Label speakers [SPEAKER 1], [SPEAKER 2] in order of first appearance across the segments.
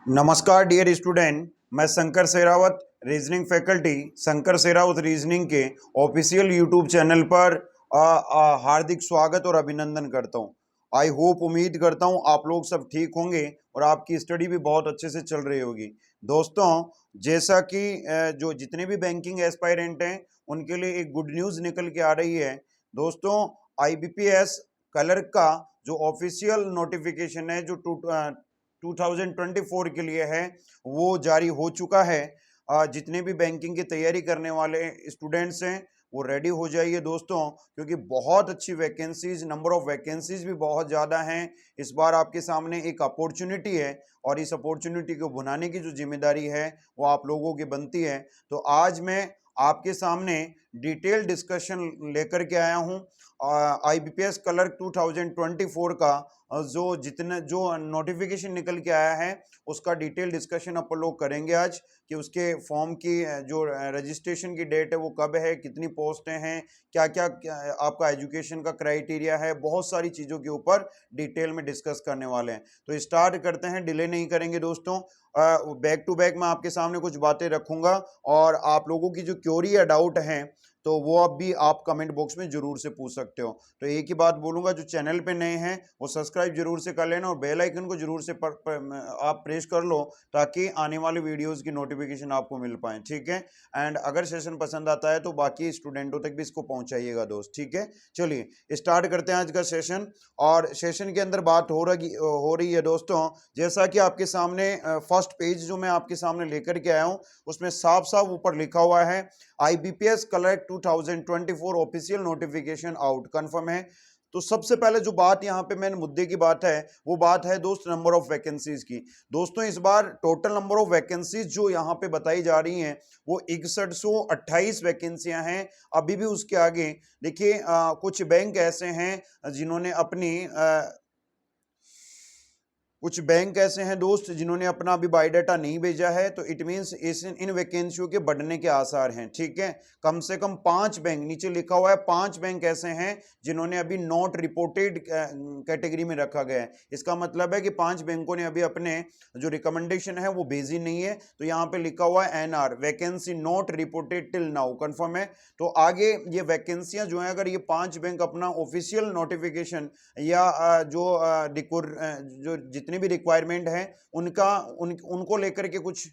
[SPEAKER 1] नमस्कार dear student, मैं Shankar Sherawat reasoning faculty Shankar Sherawat reasoning के ऑफिशियल यूट्यूब चैनल पर हार्दिक स्वागत और अभिनंदन करता हूं। आई होप उम्मीद करता हूं आप लोग सब ठीक होंगे और आपकी स्टडी भी बहुत अच्छे से चल रही होगी। दोस्तों, जैसा कि जो जितने भी बैंकिंग एस्पायरेंट हैं उनके लिए एक गुड न्यूज़ निकल के आ रही है। दोस्तों, IBPS क्लर्क का जो ऑफिशियल नोटिफिकेशन है जो 2024 के लिए है वो जारी हो चुका है। जितने भी बैंकिंग की तैयारी करने वाले स्टूडेंट्स हैं वो रेडी हो जाइए दोस्तों, क्योंकि बहुत अच्छी वैकेंसीज, नंबर ऑफ वैकेंसीज भी बहुत ज़्यादा हैं। इस बार आपके सामने एक अपॉर्चुनिटी है और इस अपॉर्चुनिटी को बनाने की जो जिम्मेदारी है वो आप लोगों की बनती है। तो आज मैं आपके सामने डिटेल डिस्कशन लेकर के आया हूँ IBPS क्लर्क 2024 का जो नोटिफिकेशन निकल के आया है उसका डिटेल डिस्कशन अपन लोग करेंगे आज, कि उसके फॉर्म की जो रजिस्ट्रेशन की डेट है वो कब है, कितनी पोस्टें हैं, क्या क्या आपका एजुकेशन का क्राइटेरिया है, बहुत सारी चीज़ों के ऊपर डिटेल में डिस्कस करने वाले हैं। तो स्टार्ट करते हैं, डिले नहीं करेंगे दोस्तों। बैक टू बैक मैं आपके सामने कुछ बातें रखूंगा और आप लोगों की जो क्वेरी या डाउट हैं तो वो अब भी आप कमेंट बॉक्स में जरूर से पूछ सकते हो। तो एक ही बात बोलूंगा, जो चैनल पे नए हैं वो सब्सक्राइब जरूर से कर लेना और बेल आइकन को जरूर से आप प्रेस कर लो ताकि आने वाले वीडियोस की नोटिफिकेशन आपको मिल पाए, ठीक है। एंड अगर सेशन पसंद आता है तो बाकी स्टूडेंटों तक भी इसको पहुंचाइएगा दोस्त, ठीक है। चलिए स्टार्ट करते हैं आज का सेशन। और सेशन के अंदर बात हो रही है दोस्तों, जैसा कि आपके सामने फर्स्ट पेज जो मैं आपके सामने लेकर के आया हूँ उसमें साफ साफ ऊपर लिखा हुआ है IBPS clerk 2024 official notification out, confirm है। तो सबसे पहले जो बात यहाँ पे मेन मुद्दे की बात है वो बात है दोस्त नंबर ऑफ वैकेंसीज की। दोस्तों, इस बार टोटल नंबर ऑफ वैकेंसीज जो यहाँ पे बताई जा रही हैं वो 6128 वैकेंसियां हैं। अभी भी उसके आगे देखिए, कुछ बैंक ऐसे हैं जिन्होंने अपनी कुछ बैंक ऐसे हैं दोस्त जिन्होंने अपना अभी बायोडाटा नहीं भेजा है, तो इट मींस इन वैकेंसियों के बढ़ने के आसार हैं, ठीक है। कम से कम 5 बैंक, नीचे लिखा हुआ है 5 बैंक ऐसे हैं जिन्होंने अभी नॉट रिपोर्टेड कैटेगरी में रखा गया है। इसका मतलब है कि 5 बैंकों ने अभी अपने जो रिकमेंडेशन है वो भेजी नहीं है। तो यहाँ पे लिखा हुआ है NR vacancy not reported till now, confirm है। तो आगे ये वैकेंसियां जो है, अगर ये 5 बैंक अपना ऑफिशियल नोटिफिकेशन या जो जितने भी रिक्वायरमेंट है उनको लेकर के कुछ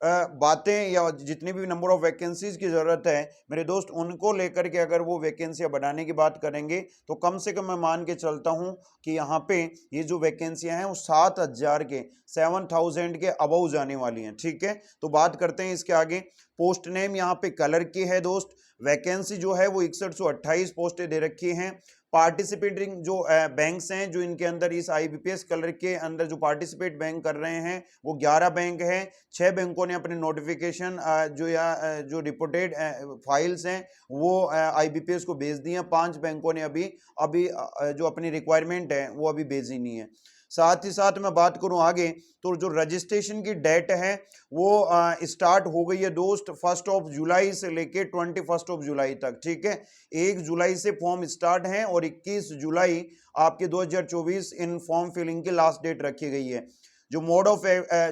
[SPEAKER 1] बातें या जितनी भी नंबर ऑफ वैकेंसीज की जरूरत है मेरे दोस्त, उनको लेकर के अगर वो वैकेंसियां बढ़ाने की बात करेंगे तो कम से कम मैं मान के चलता हूं कि यहाँ पे ये जो वैकेंसियां हैं वो 7000 के अबव जाने वाली हैं, ठीक है। तो बात करते हैं इसके आगे। पोस्ट नेम यहाँ पे क्लर्क की है दोस्त। वैकेंसी जो है वो 6128 पोस्टें दे रखी हैं। पार्टिसिपेटिंग जो बैंक्स हैं जो इनके अंदर इस IBPS क्लर्क के अंदर जो पार्टिसिपेट बैंक कर रहे हैं वो 11 बैंक हैं। 6 बैंकों ने अपने नोटिफिकेशन जो रिपोर्टेड फाइल्स हैं वो IBPS को भेज दी हैं। 5 बैंकों ने अभी अभी जो अपनी रिक्वायरमेंट है वो अभी भेजी नहीं है। साथ ही साथ मैं बात करूं आगे, तो जो रजिस्ट्रेशन की डेट है वो स्टार्ट हो गई है दोस्त 1 जुलाई से लेके 21 जुलाई तक, ठीक है। 1 जुलाई से फॉर्म स्टार्ट हैं और 21 जुलाई आपके 2024 इन फॉर्म फिलिंग की लास्ट डेट रखी गई है। जो मोड ऑफ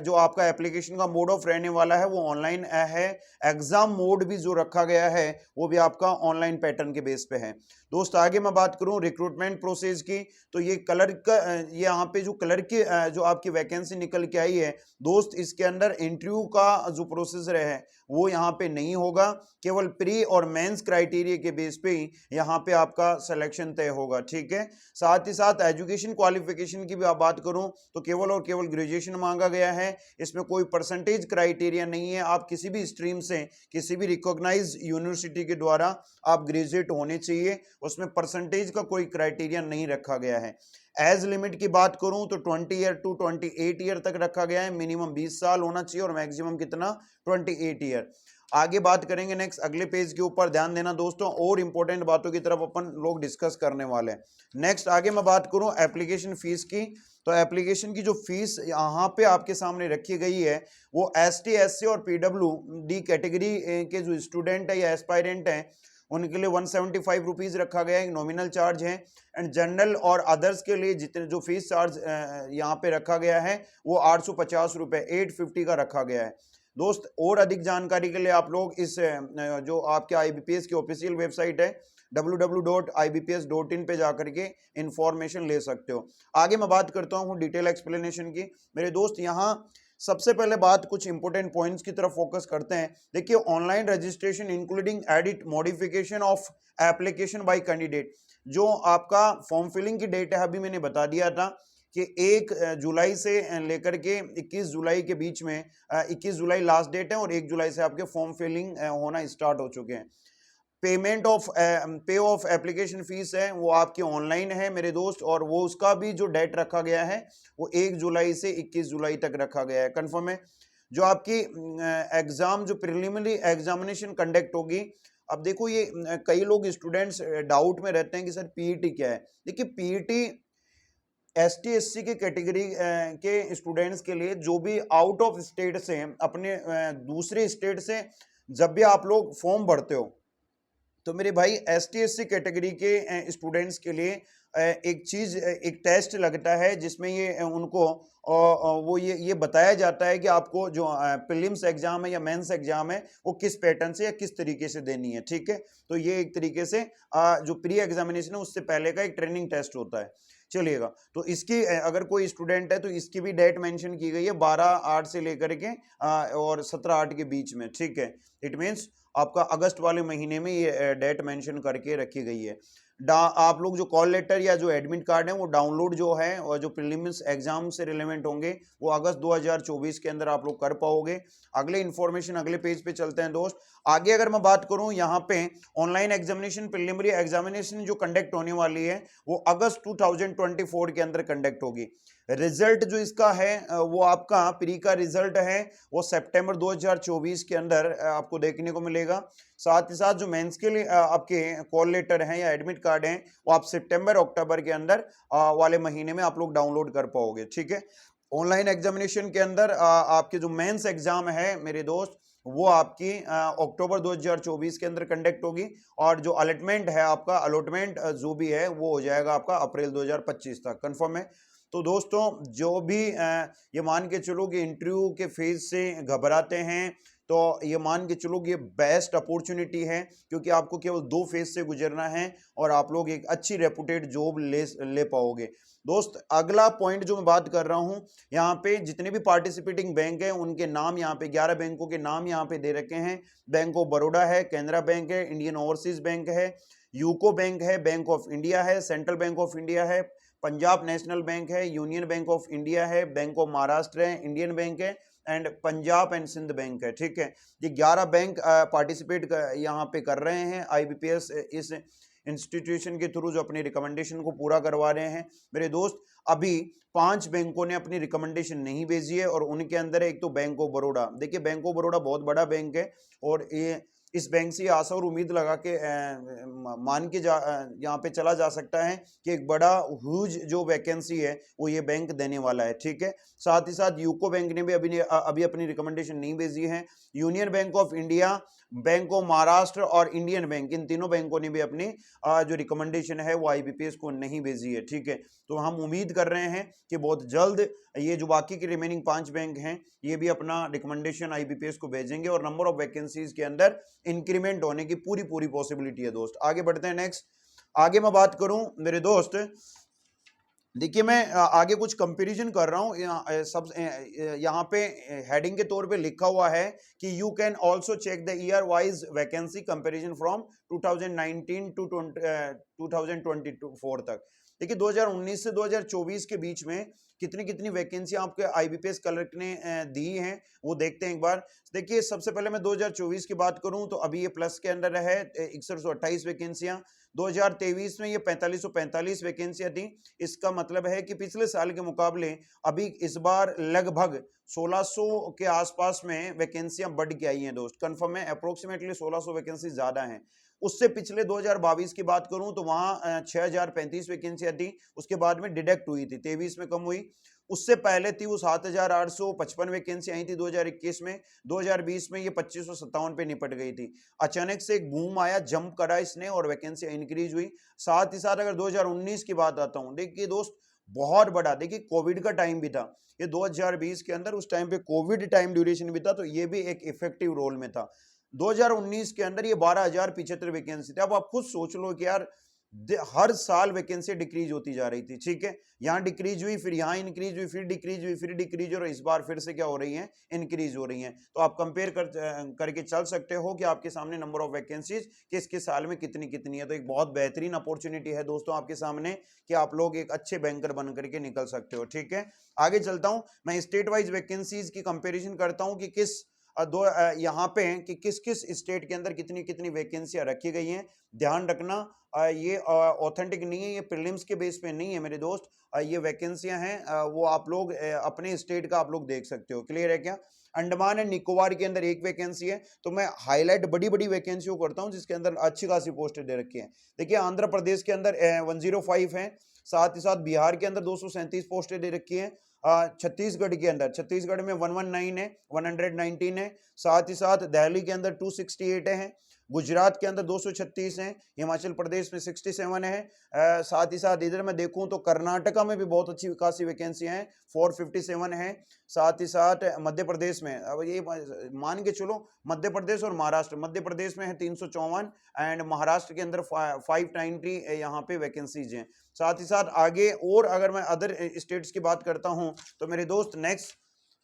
[SPEAKER 1] जो आपका एप्लीकेशन का मोड ऑफ रहने वाला है वो ऑनलाइन है। एग्जाम मोड भी जो रखा गया है वो भी आपका ऑनलाइन पैटर्न के बेस पे है दोस्त। आगे मैं बात करूं रिक्रूटमेंट प्रोसेस की, तो ये क्लर्क का ये यहाँ पे जो क्लर्क की जो आपकी वैकेंसी निकल के आई है दोस्त, इसके अंदर इंटरव्यू का जो प्रोसेसर है वो यहाँ पे नहीं होगा। केवल प्री और मेंस क्राइटेरिया के बेस पे ही यहाँ पे आपका सिलेक्शन तय होगा, ठीक है। साथ ही साथ एजुकेशन क्वालिफिकेशन की भी आप बात करूं तो केवल और केवल ग्रेजुएशन मांगा गया है। इसमें कोई परसेंटेज क्राइटेरिया नहीं है। आप किसी भी स्ट्रीम से किसी भी रिकॉग्नाइज यूनिवर्सिटी के द्वारा आप ग्रेजुएट होने चाहिए, उसमें परसेंटेज का कोई क्राइटेरिया नहीं रखा गया है। एज लिमिट की बात करूं तो 20 ईयर टू 28 ईयर तक रखा गया है। मिनिमम 20 साल होना चाहिए और मैक्सिमम कितना, 28 ईयर। आगे बात करेंगे नेक्स्ट अगले पेज के ऊपर, ध्यान देना दोस्तों, और इंपॉर्टेंट बातों की तरफ अपन लोग डिस्कस करने वाले हैं। नेक्स्ट आगे मैं बात करूं एप्लीकेशन फीस की, तो एप्लीकेशन की जो फीस यहाँ पे आपके सामने रखी गई है वो ST SC और PWD कैटेगरी के जो स्टूडेंट है या एस्पायरेंट हैं उनके लिए 175 रुपीज़ रखा गया है, नॉमिनल चार्ज है। एंड जनरल और अदर्स के लिए जितने जो फीस चार्ज यहाँ पे रखा गया है वो 850 रुपये 850 का रखा गया है दोस्त। और अधिक जानकारी के लिए आप लोग इस जो आपके IBPS की ऑफिशियल वेबसाइट है www.ibps.in पे जाकर के इंफॉर्मेशन ले सकते हो। आगे मैं बात करता हूँ डिटेल एक्सप्लेनेशन की। मेरे दोस्त यहाँ सबसे पहले बात कुछ इंपोर्टेंट पॉइंट्स की तरफ फोकस करते हैं। देखिए, online registration including edit modification of application by candidate, जो आपका फॉर्म फिलिंग की डेट है अभी मैंने बता दिया था कि 1 जुलाई से लेकर के 21 जुलाई के बीच में, 21 जुलाई लास्ट डेट है और 1 जुलाई से आपके फॉर्म फिलिंग होना स्टार्ट हो चुके हैं। पेमेंट ऑफ पे ऑफ एप्लीकेशन फीस है वो आपकी ऑनलाइन है मेरे दोस्त, और वो उसका भी जो डेट रखा गया है वो 1 जुलाई से 21 जुलाई तक रखा गया है, कंफर्म है। जो आपकी एग्जाम जो प्रिलिमिनरी एग्जामिनेशन कंडक्ट होगी, अब देखो ये कई लोग स्टूडेंट्स डाउट में रहते हैं कि सर पीईटी क्या है। देखिए, पीईटी ST SC के कैटेगरी के स्टूडेंट्स के लिए, जो भी आउट ऑफ स्टेट से अपने दूसरे स्टेट से जब भी आप लोग फॉर्म भरते हो, तो मेरे भाई ST SC कैटेगरी के स्टूडेंट्स के लिए एक टेस्ट लगता है जिसमें ये उनको वो ये बताया जाता है कि आपको जो प्रीलिम्स एग्जाम है या मेंस एग्जाम है वो किस पैटर्न से या किस तरीके से देनी है, ठीक है। तो ये एक तरीके से जो प्री एग्जामिनेशन है उससे पहले का एक ट्रेनिंग टेस्ट होता है। चलिएगा, तो इसकी अगर कोई स्टूडेंट है तो इसकी भी डेट मेंशन की गई है 12/8 से लेकर के और 17/8 के बीच में, ठीक है। इट मीन्स आपका अगस्त वाले महीने में ये डेट मेंशन करके रखी गई है। आप लोग जो कॉल लेटर या जो एडमिट कार्ड है वो डाउनलोड जो है और जो प्रीलिम्स एग्जाम से रिलेवेंट होंगे वो अगस्त 2024 के अंदर आप लोग कर पाओगे। अगले इंफॉर्मेशन अगले पेज पे चलते हैं दोस्त। आगे अगर मैं बात करूं, यहाँ पे ऑनलाइन एग्जामिनेशन प्रीलिमिनरी एग्जामिनेशन जो कंडक्ट होने वाली है वो अगस्त 2024 के अंदर कंडक्ट होगी। रिजल्ट जो इसका है वो आपका प्री का रिजल्ट है वो सितंबर 2024 के अंदर आपको देखने को मिलेगा। साथ ही साथ जो मेंस के लिए आपके कॉल लेटर हैं या एडमिट कार्ड हैं वो आप सितंबर अक्टूबर के अंदर वाले महीने में आप लोग डाउनलोड कर पाओगे, ठीक है। ऑनलाइन एग्जामिनेशन के अंदर आपके जो मेंस एग्जाम है मेरे दोस्त वो आपकी अक्टूबर 2024 के अंदर कंडक्ट होगी, और जो अलॉटमेंट है आपका अलॉटमेंट जो भी है वो हो जाएगा आपका अप्रैल 2025 तक, कंफर्म है। तो दोस्तों, जो भी ये मान के चलो कि इंटरव्यू के फेज से घबराते हैं तो ये मान के चलो कि ये बेस्ट अपॉर्चुनिटी है, क्योंकि आपको केवल 2 फेज से गुजरना है और आप लोग एक अच्छी रेपुटेड जॉब ले पाओगे। दोस्त, अगला पॉइंट जो मैं बात कर रहा हूं, यहाँ पे जितने भी पार्टिसिपेटिंग बैंक हैं उनके नाम यहाँ पे 11 बैंकों के नाम यहाँ पे दे रखे हैं। बैंक ऑफ बड़ौदा है, कैनरा बैंक है, इंडियन ओवरसीज बैंक है, यूको बैंक है, बैंक ऑफ इंडिया है, सेंट्रल बैंक ऑफ इंडिया है, पंजाब नेशनल बैंक है, यूनियन बैंक ऑफ इंडिया है, बैंक ऑफ महाराष्ट्र है, इंडियन बैंक है and Punjab and Sindh bank है, ठीक है। ये 11 बैंक पार्टिसिपेट यहाँ पे कर रहे हैं IBPS इस इंस्टीट्यूशन के थ्रू जो अपनी रिकमेंडेशन को पूरा करवा रहे हैं। मेरे दोस्त, अभी 5 बैंकों ने अपनी रिकमेंडेशन नहीं भेजी है और उनके अंदर है एक तो बैंक ऑफ बड़ौदा। देखिए, बैंक ऑफ बड़ौदा बहुत बड़ा बैंक है और ये इस बैंक से आशा और उम्मीद लगा के मान के यहाँ पे चला जा सकता है कि एक बड़ा ह्यूज जो वैकेंसी है वो ये बैंक देने वाला है, ठीक है। साथ ही साथ यूको बैंक ने भी अभी अपनी रिकमेंडेशन नहीं भेजी है। Union bank of India, bank of Maharashtra और इंडियन बैंक, इन तीनों बैंकों ने भी अपनी जो रिकमेंडेशन है वो IBPS को नहीं भेजी है, ठीक है। तो हम उम्मीद कर रहे हैं कि बहुत जल्द ये जो बाकी के रिमेनिंग 5 बैंक हैं ये भी अपना रिकमेंडेशन IBPS को भेजेंगे और नंबर ऑफ वैकेंसीज के अंदर इंक्रीमेंट होने की पूरी पॉसिबिलिटी है दोस्त। आगे बढ़ते हैं नेक्स्ट। आगे मैं बात करूं मेरे दोस्त, देखिए मैं आगे कुछ कंपैरिजन कर रहा हूँ। यहाँ पे हेडिंग के तौर पे लिखा हुआ है कि you can also check the year wise vacancy comparison from 2019 to 2024 तक। देखिए, 2019 से 2024 के बीच में कितनी कितनी वैकेंसी आपके IBPS क्लर्क ने दी हैं वो देखते हैं एक बार। देखिए, सबसे पहले मैं 2024 की बात करूं तो अभी ये प्लस के अंदर है 6128 वैकेंसियां। 2023 में ये 4545 वैकेंसियां थी। इसका मतलब है कि पिछले साल के मुकाबले अभी इस बार लगभग 1600 के आसपास में वैकेंसियां बढ़ के आई हैं दोस्त, कंफर्म है। अप्रोक्सीमेटली 1600 वैकेंसी ज्यादा हैं। उससे पिछले 2022 की बात करूं तो वहां 6035 वैकेंसियां थी, उसके बाद में डिडक्ट हुई थी, 23 में कम हुई। उससे पहले थी वो 7855 वैकेंसी आई थी 2021 में। 2020 में ये 2557 पे निपट गई थी। अचानक से एक बूम आया, जंप करा इसने और वैकेंसी इंक्रीज हुई। साथ ही साथ अगर 2019 की बात आता हूं, देखिए दोस्त बहुत बड़ा, देखिए कोविड का टाइम भी था ये 2020 के अंदर, उस टाइम पे कोविड टाइम ड्यूरेशन भी था, तो ये भी एक इफेक्टिव रोल में था। 2019 के अंदर ये 12,075 वैकेंसी थी। अब आप खुद सोच लो कि यार हर साल वैकेंसी डिक्रीज होती जा रही थी, ठीक है, यहाँ डिक्रीज हुई, फिर यहाँ इंक्रीज हुई, फिर डिक्रीज हुई, फिर डिक्रीज, और इस बार फिर से क्या हो रही है, इंक्रीज हो रही हैं। तो आप कंपेयर करके चल सकते हो कि आपके सामने नंबर ऑफ वैकेंसीज किस किस साल में कितनी कितनी है। तो एक बहुत बेहतरीन अपॉर्चुनिटी है दोस्तों आपके सामने कि आप लोग एक अच्छे बैंकर बन करके निकल सकते हो, ठीक है। आगे चलता हूं, मैं स्टेट वाइज वैकेंसीज की कंपेरिजन करता हूं कि किस यहाँ पे कि किस किस स्टेट के अंदर कितनी कितनी वैकेंसियां रखी गई हैं। ध्यान रखना ये ऑथेंटिक नहीं है, ये प्रीलिम्स के बेस पे नहीं है मेरे दोस्त। ये वैकेंसियां हैं, वो आप लोग अपने स्टेट का आप लोग देख सकते हो। क्लियर है क्या? अंडमान एंड निकोबार के अंदर एक वैकेंसी है, तो मैं हाईलाइट बड़ी बड़ी वैकेंसी करता हूं जिसके अंदर अच्छी खासी पोस्टें दे रखी हैं। देखिए आंध्र प्रदेश के अंदर 105 है, साथ ही साथ बिहार के अंदर 237 पोस्टें दे रखी हैं। छत्तीसगढ़ के अंदर, छत्तीसगढ़ में 119 है, 119 है। साथ ही साथ दिल्ली के अंदर 268 है, गुजरात के अंदर 236 हैं, हिमाचल प्रदेश में 67 है। साथ ही साथ इधर मैं देखूं तो कर्नाटका में भी बहुत अच्छी खासी वैकेंसियां हैं, 457 है। साथ ही साथ मध्य प्रदेश में, अब ये मान के चलो, मध्य प्रदेश और महाराष्ट्र, मध्य प्रदेश में है 354 एंड महाराष्ट्र के अंदर 590 यहाँ पे वैकेंसीज हैं। साथ ही साथ आगे और अगर मैं अदर स्टेट्स की बात करता हूं तो मेरे दोस्त नेक्स्ट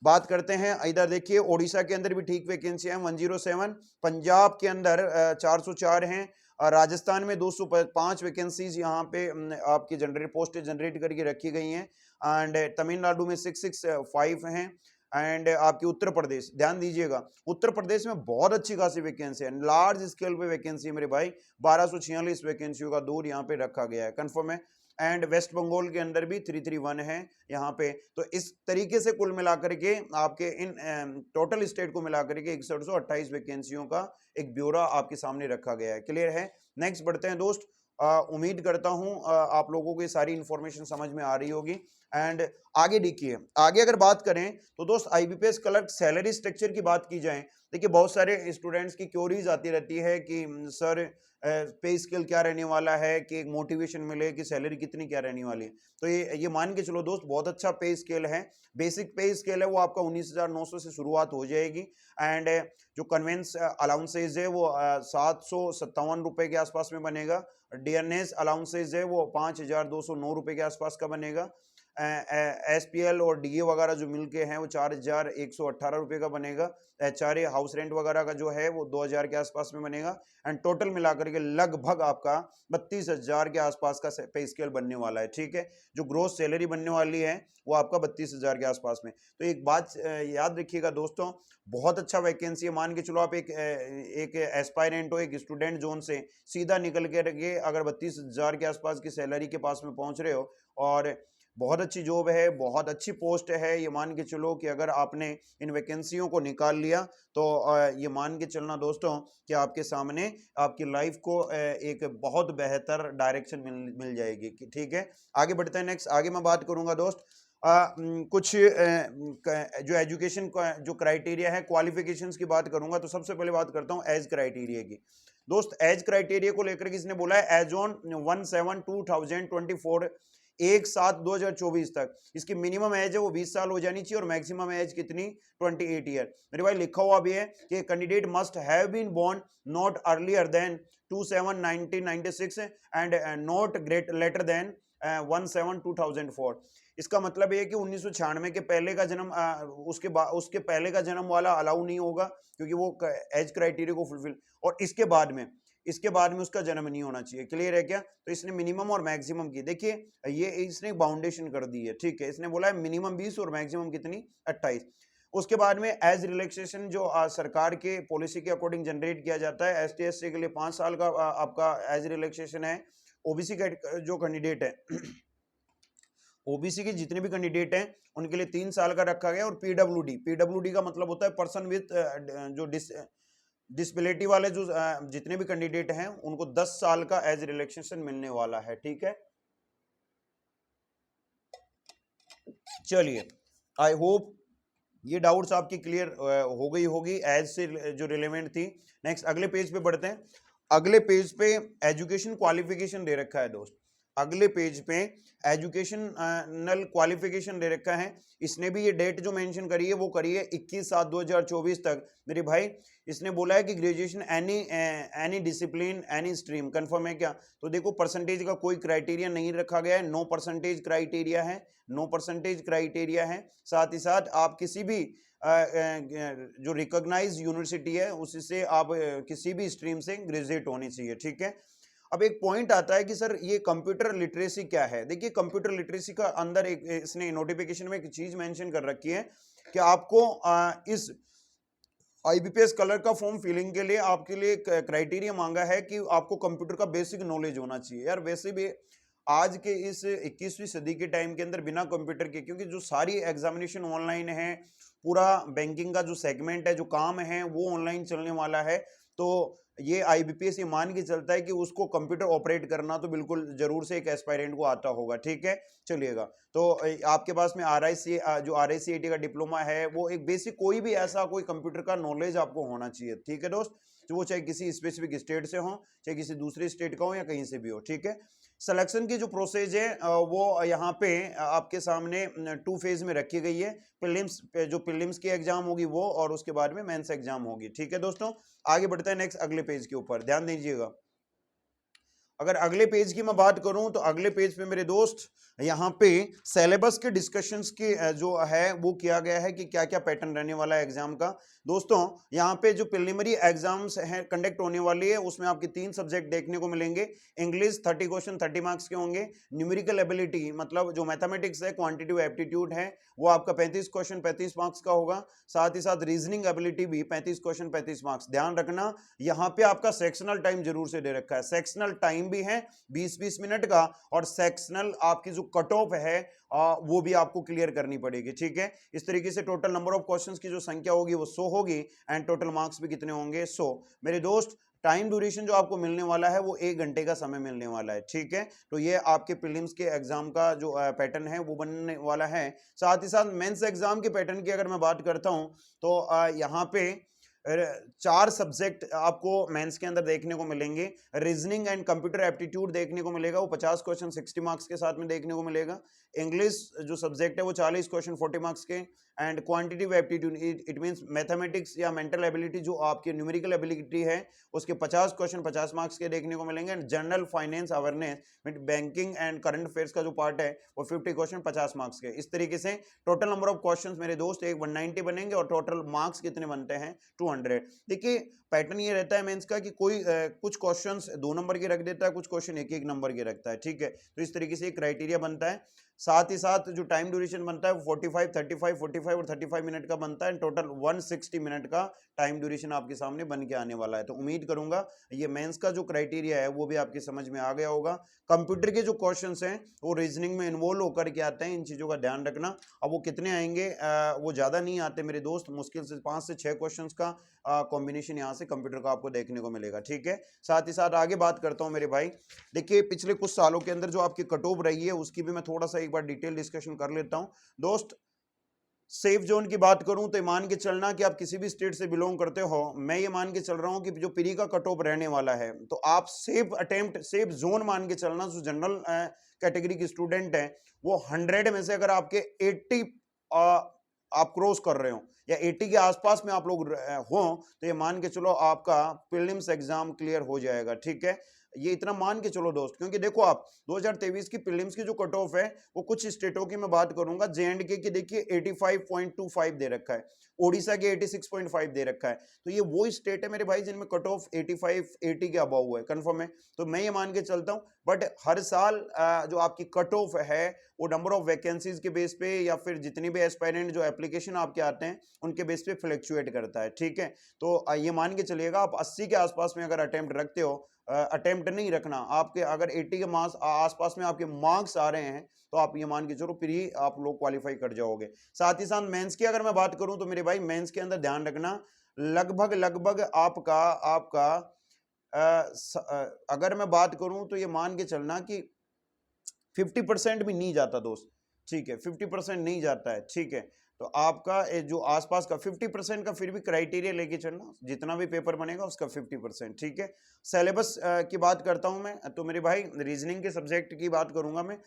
[SPEAKER 1] बात करते हैं। इधर देखिए ओडिशा के अंदर भी ठीक वैकेंसी है 107, पंजाब के अंदर 404 हैं, राजस्थान में 205 वैकेंसीज यहाँ पे आपकी जनरेट पोस्ट जनरेट करके रखी गई हैं, एंड तमिलनाडु में 665 हैं, एंड आपकी उत्तर प्रदेश, ध्यान दीजिएगा उत्तर प्रदेश में बहुत अच्छी खासी वैकेंसी है, लार्ज स्केल पे वैकेंसी है मेरे भाई, 1246 वैकेंसियों का दूर यहाँ पे रखा गया है, कंफर्म है। एंड वेस्ट बंगाल के अंदर भी 331 है यहाँ पे। तो इस तरीके से कुल मिलाकर के आपके इन टोटल स्टेट को मिलाकर के 6128 वैकेंसियों का एक ब्यौरा आपके सामने रखा गया है। क्लियर है? नेक्स्ट बढ़ते हैं दोस्त। उम्मीद करता हूं आप लोगों को ये सारी इंफॉर्मेशन समझ में आ रही होगी। एंड आगे देखिए, आगे अगर बात करें तो दोस्त आईबीपीएस क्लर्क सैलरी स्ट्रक्चर की बात की जाए, देखिए बहुत सारे स्टूडेंट्स की क्योरीज आती रहती है कि सर पे स्केल क्या रहने वाला है, कि एक मोटिवेशन मिले कि सैलरी कितनी क्या रहने वाली है। तो ये मान के चलो दोस्त, बहुत अच्छा पे स्केल है। बेसिक पे स्केल है वो आपका 19,900 से शुरुआत हो जाएगी, एंड जो कन्वेंस अलाउंसेज है वो 757 रुपए के आसपास में बनेगा। डीएनएस अलाउंसेज है वो 5,209 रुपए के आसपास का बनेगा। एसपीएल और डीए वगैरह जो मिलके हैं वो 4,118 रुपए का बनेगा। एचआरए हाउस रेंट वगैरह का जो है वो 2,000 के आसपास में बनेगा, एंड टोटल मिलाकर के लगभग आपका 32,000 के आसपास का पे स्केल बनने वाला है, ठीक है। जो ग्रोस सैलरी बनने वाली है वो आपका 32,000 के आसपास में। तो एक बात याद रखिएगा दोस्तों, बहुत अच्छा वैकेंसी है। मान के चलो आप एक एस्पायरेंट हो, एक स्टूडेंट जोन से सीधा निकल के अगर 32,000 के आसपास की सैलरी के पास में पहुंच रहे हो, और बहुत अच्छी जॉब है, बहुत अच्छी पोस्ट है, ये मान के चलो कि अगर आपने इन वैकेंसियों को निकाल लिया तो ये मान के चलना दोस्तों कि आपके सामने आपकी लाइफ को एक बहुत बेहतर डायरेक्शन मिल जाएगी, ठीक है। आगे बढ़ते हैं। नेक्स्ट आगे मैं बात करूंगा दोस्त कुछ जो एजुकेशन जो क्राइटेरिया है, क्वालिफिकेशंस की बात करूंगा। तो सबसे पहले बात करता हूं एज क्राइटेरिया की। दोस्त एज क्राइटेरिया को लेकर किसने बोला है? एज ऑन 1/7/2024, 1/7/2024 तक इसकी मिनिमम एज है वो 20 साल हो जानी चाहिए, और मैक्सिमम एज कितनी? 28 ईयर। मेरे भाई लिखा हुआ भी है कि candidate must have been born not earlier than 2/7/1996 and not great later than 1/7/2004। इसका मतलब ये है कि 1996 के पहले का जन्म, उसके पहले का जन्म वाला अलाउ नहीं होगा, क्योंकि वो एज क्राइटेरिया को फुलफिल, और इसके बाद में उसका जन्म नहीं होना चाहिए। क्लियर है क्या? तो इसने मिनिमम और मैक्सिमम की, देखिए ये इसने बाउंडेशन कर दी है, ठीक है। इसने बोला है मिनिमम 20 और मैक्सिमम कितनी? 28। उसके बाद में एज रिलैक्सेशन जो सरकार के पॉलिसी के अकॉर्डिंग जनरेट किया जाता है, एसटी एससी के लिए 5 साल का आपका एज रिलैक्सेशन है। ओबीसी का जो कैंडिडेट है ओबीसी के जितने भी कैंडिडेट हैं उनके लिए 3 साल का रखा गया। और पीडब्ल्यूडी का मतलब होता है पर्सन विथ जो डिसेबिलिटी वाले जो जितने भी कैंडिडेट हैं उनको 10 साल का एज रिलैक्सेशन मिलने वाला है, ठीक है। चलिए, आई होप ये डाउट्स आपकी क्लियर हो गई होगी एज से जो रिलेवेंट थी। नेक्स्ट अगले पेज पे बढ़ते हैं। अगले पेज पे एजुकेशन क्वालिफिकेशन दे रखा है दोस्त। अगले पेज पे एजुकेशनल क्वालिफिकेशन दे रखा है। इसने भी ये डेट जो मेंशन करी है वो करी है 21/7/2024 तक मेरे भाई। इसने बोला है कि graduation any discipline any stream, confirm है क्या? तो देखो परसेंटेज का कोई क्राइटेरिया नहीं रखा गया है, नो परसेंटेज क्राइटेरिया है, नो परसेंटेज क्राइटेरिया है। साथ ही साथ आप किसी भी जो रिकॉग्नाइज यूनिवर्सिटी है उससे आप किसी भी स्ट्रीम से ग्रेजुएट होनी चाहिए, ठीक है। अब एक पॉइंट आता है कि सर ये कंप्यूटर लिटरेसी क्या है। देखिए कंप्यूटर लिटरेसी का अंदर एक इसने नोटिफिकेशन में एक चीज मेंशन कर रखी है कि आपको इस आईबीपीएस कलर का फॉर्म फिलिंग के लिए आपके लिए क्राइटेरिया मांगा है कि आपको कंप्यूटर का बेसिक नॉलेज होना चाहिए। यार वैसे भी आज के इस 21वीं सदी के टाइम के अंदर बिना कंप्यूटर के, क्योंकि जो सारी एग्जामिनेशन ऑनलाइन है, पूरा बैंकिंग का जो सेगमेंट है, जो काम है वो ऑनलाइन चलने वाला है, तो ये आईबीपीएस ये मान के चलता है कि उसको कंप्यूटर ऑपरेट करना तो बिल्कुल जरूर से एक एस्पायरेंट को आता होगा, ठीक है। चलिएगा, तो आपके पास में आरआईसी जो आरआईसीएटी का डिप्लोमा है वो एक बेसिक कोई भी ऐसा कोई कंप्यूटर का नॉलेज आपको होना चाहिए, ठीक है दोस्त। तो वो चाहे किसी स्पेसिफिक स्टेट से हो, चाहे किसी दूसरे स्टेट का हो या कहीं से भी हो, ठीक है। सिलेक्शन की जो प्रोसेस है वो यहाँ पे आपके सामने 2 फेज में रखी गई है। प्रीलिम्स जो प्रीलिम्स की एग्जाम होगी वो, और उसके बाद में मेंस एग्जाम होगी, ठीक है दोस्तों। आगे बढ़ते हैं नेक्स्ट अगले पेज के ऊपर, ध्यान दीजिएगा। अगर अगले पेज की मैं बात करूं तो अगले पेज पे मेरे दोस्त यहाँ पे सिलेबस के डिस्कशंस की जो है वो किया गया है कि क्या क्या पैटर्न रहने वाला है एग्जाम का। दोस्तों यहाँ पे जो प्रिलिमिनरी एग्जाम्स हैं कंडक्ट होने वाली है उसमें आपके 3 सब्जेक्ट देखने को मिलेंगे। इंग्लिश 30 क्वेश्चन 30 मार्क्स के होंगे। न्यूमेरिकल एबिलिटी मतलब जो मैथमेटिक्स है, क्वांटिटिव एप्टीट्यूड है, वो आपका 35 क्वेश्चन 35 मार्क्स का होगा। साथ ही साथ रीजनिंग एबिलिटी भी 35 क्वेश्चन 35 मार्क्स। ध्यान रखना यहाँ पे आपका सेक्शनल टाइम जरूर से दे रखा है, सेक्शनल टाइम भी है 20-20 मिनट का, और सेक्शनल आपकी जो कट ऑफ है वो भी आपको क्लियर करनी पड़ेगी, ठीक है। इस तरीके से टोटल नंबर ऑफ क्वेश्चंस की जो संख्या होगी वो 100 होगी, एंड टोटल मार्क्स भी कितने होंगे 100। मेरे दोस्त टाइम ड्यूरेशन जो आपको मिलने वाला है वो 1 घंटे का समय मिलने वाला है, ठीक है। तो ये आपके प्रीलिम्स के एग्जाम का जो पैटर्न है वो बनने वाला है। साथ ही साथ मेंस एग्जाम के पैटर्न की अगर मैं बात करता हूं तो यहाँ पे 4 सब्जेक्ट आपको मेंस के अंदर देखने को मिलेंगे। रीजनिंग एंड कंप्यूटर एप्टीट्यूड देखने को मिलेगा, वो 50 क्वेश्चन 60 मार्क्स के साथ में देखने को मिलेगा। इंग्लिश जो सब्जेक्ट है वो 40 क्वेश्चन 40 मार्क्स के, and quantitative aptitude it means mathematics या मेंटल एबिलिटी जो आपकी न्यूमेरिकल एबिलिटी है उसके 50 क्वेश्चन 50 मार्क्स के देखने को मिलेंगे। And general finance awareness banking and current affairs का जो पार्ट है वो 50 क्वेश्चन 50 मार्क्स के। इस तरीके से टोटल नंबर ऑफ क्वेश्चंस मेरे दोस्त एक 190 बनेंगे, और टोटल मार्क्स कितने बनते हैं 200। देखिए पैटर्न ये रहता है मेंस का कि कोई कुछ क्वेश्चंस 2 नंबर के रख देता है, कुछ क्वेश्चन 1-1 नंबर के रखता है, ठीक है। तो इस तरीके से एक क्राइटेरिया बनता है। साथ ही साथ जो टाइम ड्यूरेशन बनता है वो 45 35 45 और 35 मिनट का बनता है। टोटल 160 मिनट का टाइम ड्यूरेशन आपके सामने बन के आने वाला है। तो उम्मीद करूंगा ये मेंस का जो क्राइटेरिया है वो भी आपके समझ में आ गया होगा। कंप्यूटर के जो क्वेश्चंस हैं वो रीजनिंग में इन्वॉल्व होकर के आते हैं, इन चीजों का ध्यान रखना। अब वो कितने आएंगे वो ज्यादा नहीं आते मेरे दोस्त, मुश्किल से 5 से 6 क्वेश्चंस का कॉम्बिनेशन यहाँ से कंप्यूटर का आपको देखने को मिलेगा, ठीक है। साथ ही साथ आगे बात करता हूँ मेरे भाई। देखिए पिछले कुछ सालों के अंदर जो आपकी कट ऑफ रही है उसकी भी मैं थोड़ा सा एक बार डिटेल डिस्कशन कर लेता हूँ दोस्त। सेफ जोन की बात करूं तो मान के चलना कि आप किसी भी स्टेट से बिलोंग करते हो, मैं ये मान के चल रहा हूं कि जो प्री का कट ऑफ रहने वाला है तो आप सेफ अटेम्प्ट सेफ जोन मान के चलना। जो जनरल कैटेगरी के स्टूडेंट हैं वो 100 में से अगर आपके 80 आप क्रॉस कर रहे हो या 80 के आसपास में आप लोग हो तो ये मान के चलो आपका प्रीलिम्स एग्जाम क्लियर हो जाएगा, ठीक है। ये इतना मान के चलो दोस्त, क्योंकि देखो आप 2023 की प्रीलिम्स की जो कट ऑफ है वो कुछ स्टेटों की मैं बात करूंगा। जे&के की देखिए 85.25 दे रखा है, ओडिशा के 86.5 दे रखा है। तो ये वो स्टेट है मेरे भाई जिनमें कट ऑफ 85 80 के अबव हुआ है, कंफर्म है। तो मैं ये मान के चलता हूँ, बट हर साल जो आपकी कट ऑफ है वो नंबर ऑफ वैकेंसीज के बेस पे या फिर जितनी भी एस्पायरेंट जो एप्लीकेशन आपके आते हैं उनके बेस पे फ्लक्चुएट करता है, ठीक है। तो ये मान के चलिएगा आप 80 के आसपास में अगर अटेम्प्ट रखते हो, अटेम्प्ट नहीं रखना, आपके अगर 80 के मार्क्स आसपास में आपके मार्क्स आ रहे हैं तो आप ये मान के चलो प्री आप लोग क्वालिफाई कर जाओगे। साथ ही साथ मेंस की अगर मैं बात करूं तो मेरे भाई मेंस के अंदर ध्यान रखना लगभग लगभग आपका आपका अगर मैं बात करूं तो ये मान के चलना कि 50% भी नहीं जाता दोस्त, ठीक है, 50% नहीं जाता है, ठीक है। तो आपका जो आसपास का 50% का फिर भी क्राइटेरिया लेके चलना, जितना भी पेपर बनेगा उसका 50%, ठीक है। सिलेबस की बात करता हूं मैं, तो मेरे भाई रीजनिंग के सब्जेक्ट की बात करूंगा मैं।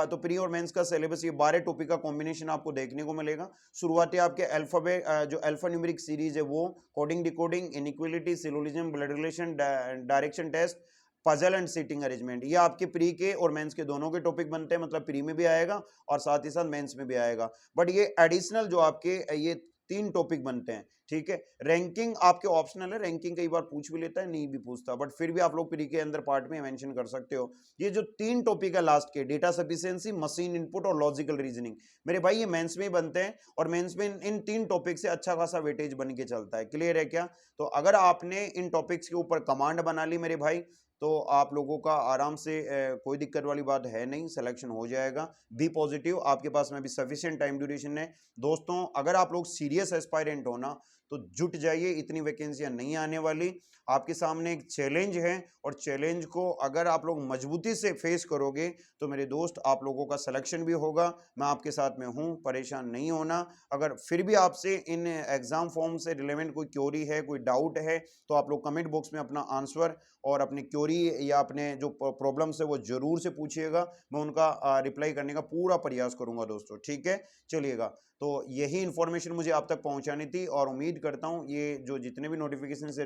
[SPEAKER 1] तो प्री और मेंस का सिलेबस, ये 12 टॉपिक का कॉम्बिनेशन आपको देखने को मिलेगा। शुरुआती आपके अल्फाबेट जो अल्फा न्यूमेरिक सीरीज है वो, coding decoding, inequality, syllogism, blood relation, direction test, puzzle and seating arrangement, ये आपके प्री के और मेंस के दोनों के टॉपिक बनते हैं, मतलब प्री में भी आएगा और साथ ही साथ मेंस में भी आएगा। बट ये एडिशनल जो आपके ये 3 टॉपिक बनते हैं, ठीक है। रैंकिंग आपके ऑप्शनल है, रैंकिंग कई बार पूछ भी लेता है, नहीं भी पूछता, बट फिर भी आप लोग प्री के अंदर पार्ट में मेंशन कर सकते हो। ये जो 3 टॉपिक है लास्ट के, डेटा सफिशिएंसी, मशीन इनपुट और लॉजिकल रीजनिंग, मेरे भाई ये मेंस में ही बनते हैं और मेंस में इन 3 टॉपिक से अच्छा खासा वेटेज बन के चलता है। क्लियर है क्या? तो अगर आपने इन टॉपिक्स के ऊपर कमांड बना ली मेरे भाई, तो आप लोगों का आराम से कोई दिक्कत वाली बात है नहीं, सिलेक्शन हो जाएगा। बी पॉजिटिव, आपके पास में भी सफिशिएंट टाइम ड्यूरेशन है। दोस्तों अगर आप लोग सीरियस एस्पायरेंट हो ना, तो जुट जाइए, इतनी वैकेंसियां नहीं आने वाली। आपके सामने एक चैलेंज है और चैलेंज को अगर आप लोग मजबूती से फेस करोगे तो मेरे दोस्त आप लोगों का सिलेक्शन भी होगा। मैं आपके साथ में हूं, परेशान नहीं होना। अगर फिर भी आपसे इन एग्जाम फॉर्म से रिलेवेंट कोई क्योरी है, कोई डाउट है, तो आप लोग कमेंट बॉक्स में अपना आंसर और अपनी क्योरी या अपने जो प्रॉब्लम्स है वो जरूर से पूछिएगा। मैं उनका रिप्लाई करने का पूरा प्रयास करूंगा दोस्तों, ठीक है। चलिएगा, तो यही इंफॉर्मेशन मुझे आप तक पहुंचानी थी और उम्मीद करता हूं ये जो जितने भी नोटिफिकेशन से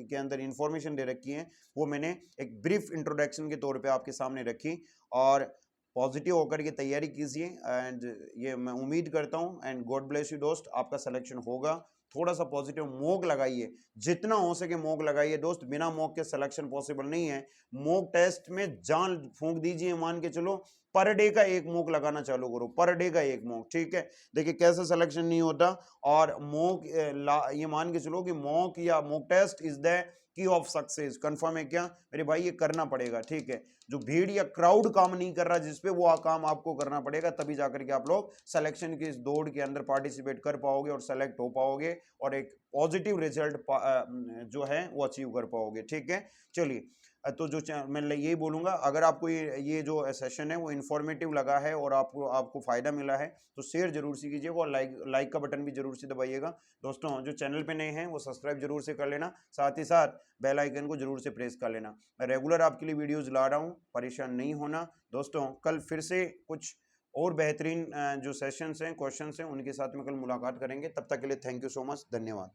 [SPEAKER 1] के अंदर इंफॉर्मेशन दे रखी है वो मैंने एक ब्रीफ इंट्रोडक्शन के तौर पे आपके सामने रखी। और पॉजिटिव होकर के तैयारी कीजिए एंड ये मैं उम्मीद करता हूं। एंड गॉड ब्लेस यू दोस्त, आपका सिलेक्शन होगा। थोड़ा सा पॉजिटिव मॉक लगाइए, जितना हो सके मॉक लगाइए दोस्त, बिना मॉक के सिलेक्शन पॉसिबल नहीं है। मॉक टेस्ट में जान फूंक दीजिए, मान के चलो पर डे का एक मॉक लगाना चालू करो, पर डे का एक मॉक, ठीक है। देखिए कैसे सिलेक्शन नहीं होता। और मॉक ये मान के चलो कि मॉक या mock test is the key of success. Confirm है क्या मेरे भाई? ये करना पड़ेगा, ठीक है। जो भीड़ या क्राउड काम नहीं कर रहा, जिसपे वो काम आपको करना पड़ेगा, तभी जाकर के आप लोग सिलेक्शन की इस दौड़ के अंदर पार्टिसिपेट कर पाओगे और सेलेक्ट हो पाओगे और एक पॉजिटिव रिजल्ट जो है वो अचीव कर पाओगे, ठीक है। चलिए, तो जो मैं यही बोलूंगा, अगर आपको ये जो सेशन है वो इन्फॉर्मेटिव लगा है और आपको आपको फायदा मिला है तो शेयर जरूर से कीजिएगा और लाइक का बटन भी जरूर से दबाइएगा। दोस्तों जो चैनल पे नए हैं वो सब्सक्राइब जरूर से कर लेना, साथ ही साथ बेल आइकन को जरूर से प्रेस कर लेना। मैं रेगुलर आपके लिए वीडियोज ला रहा हूँ, परेशान नहीं होना दोस्तों। कल फिर से कुछ और बेहतरीन जो सेशंस हैं, क्वेश्चंस हैं, उनके साथ में कल मुलाकात करेंगे। तब तक के लिए थैंक यू सो मच, धन्यवाद।